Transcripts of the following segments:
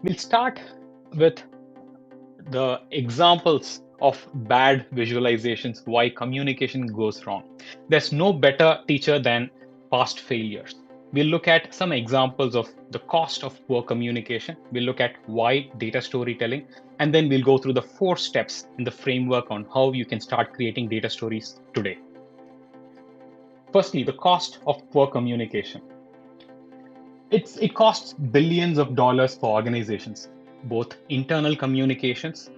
We'll start with the examples of bad visualizations, why communication goes wrong. There's no better teacher than past failures. We'll look at some examples of the cost of poor communication. We'll look at why data storytelling, and then we'll go through the 4 steps in the framework on how you can start creating data stories today. Firstly, the cost of poor communication. It costs billions of dollars for organizations, both internal communications.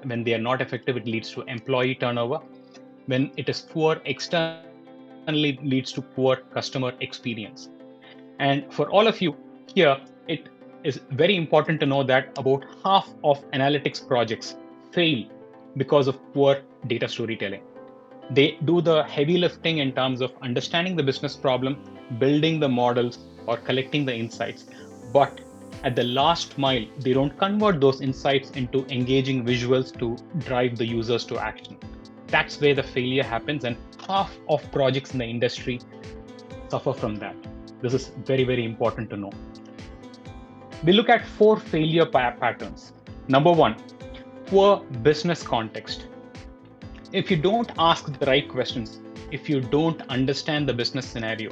When they are not effective, it leads to employee turnover. When it is poor externally, it leads to poor customer experience. And for all of you here, it is very important to know that about half of analytics projects fail because of poor data storytelling. They do the heavy lifting in terms of understanding the business problem, building the models, or collecting the insights. But at the last mile, they don't convert those insights into engaging visuals to drive the users to action. That's where the failure happens, and half of projects in the industry suffer from that. This is very, very important to know. We look at 4 failure patterns. Number 1, poor business context. If you don't ask the right questions, if you don't understand the business scenario,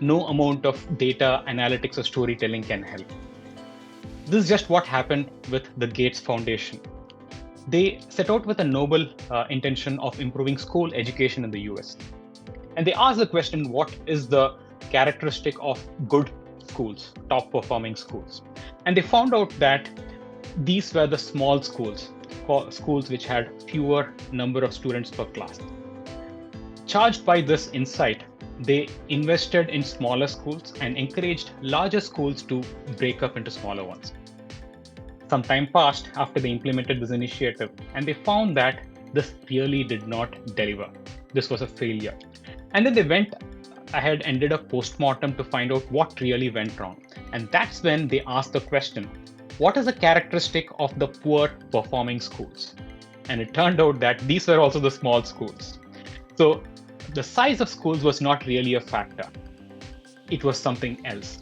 no amount of data analytics or storytelling can help. This is just what happened with the Gates Foundation. They set out with a noble intention of improving school education in the US. And they asked the question, what is the characteristic of good schools, top performing schools? And they found out that these were the small schools, schools which had fewer number of students per class. Charged by this insight, they invested in smaller schools and encouraged larger schools to break up into smaller ones. Some time passed after they implemented this initiative, and they found that this really did not deliver. This was a failure. And then they went ahead and did a postmortem to find out what really went wrong. And that's when they asked the question, what is the characteristic of the poor performing schools? And it turned out that these were also the small schools. So the size of schools was not really a factor. It was something else.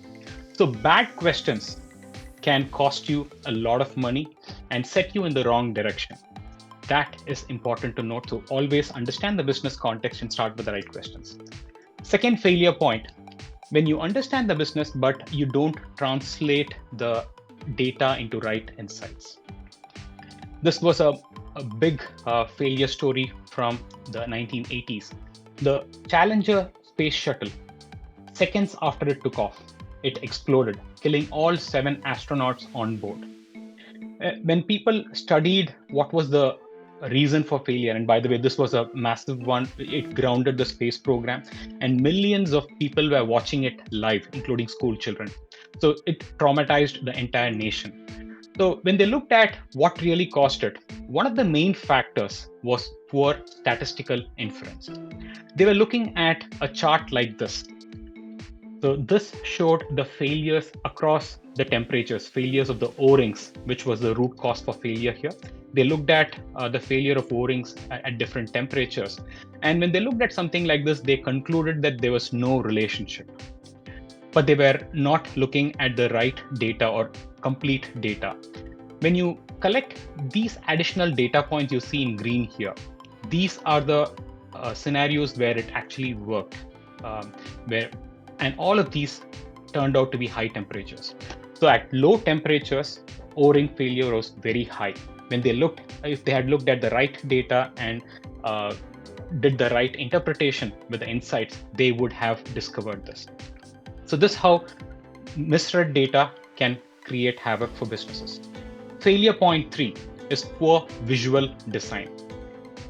So bad questions can cost you a lot of money and set you in the wrong direction. That is important to note. So always understand the business context and start with the right questions. Second failure point, when you understand the business, but you don't translate the data into right insights. This was a big failure story from the 1980s. The Challenger Space Shuttle, seconds after it took off, it exploded, killing all 7 astronauts on board. When people studied what was the reason for failure, and by the way, this was a massive one, it grounded the space program, and millions of people were watching it live, including school children. So it traumatized the entire nation. So when they looked at what really caused it, one of the main factors was poor statistical inference. They were looking at a chart like this. So this showed the failures across the temperatures, failures of the O-rings, which was the root cause for failure here. They looked at the failure of O-rings at different temperatures. And when they looked at something like this, they concluded that there was no relationship. But they were not looking at the right data or complete data. When you collect these additional data points you see in green here, these are the scenarios where it actually worked, and all of these turned out to be high temperatures. So at low temperatures, O-ring failure was very high. When they looked, if they had looked at the right data and did the right interpretation with the insights, they would have discovered this. So this is how misread data can create havoc for businesses. Failure point 3 is poor visual design.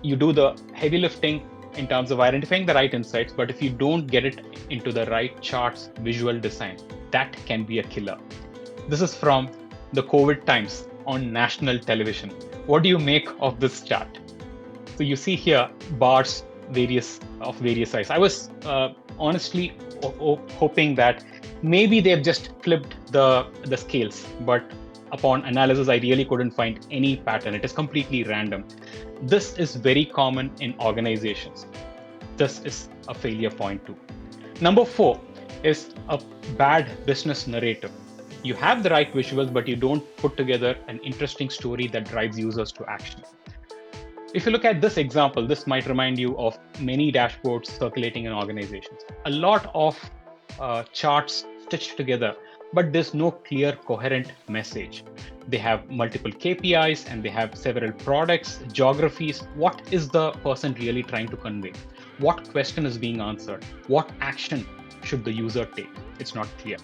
You do the heavy lifting in terms of identifying the right insights, but if you don't get it into the right charts, visual design, that can be a killer. This is from the COVID times on national television. What do you make of this chart? So you see here bars various size. I was honestly hoping that maybe they've just flipped the scales, but upon analysis, I really couldn't find any pattern. It is completely random. This is very common in organizations. This is a failure point too. Number 4 is a bad business narrative. You have the right visuals, but you don't put together an interesting story that drives users to action. If you look at this example, this might remind you of many dashboards circulating in organizations. A lot of charts stitched together, but there's no clear, coherent message. They have multiple KPIs and they have several products, geographies. What is the person really trying to convey? What question is being answered? What action should the user take? It's not clear.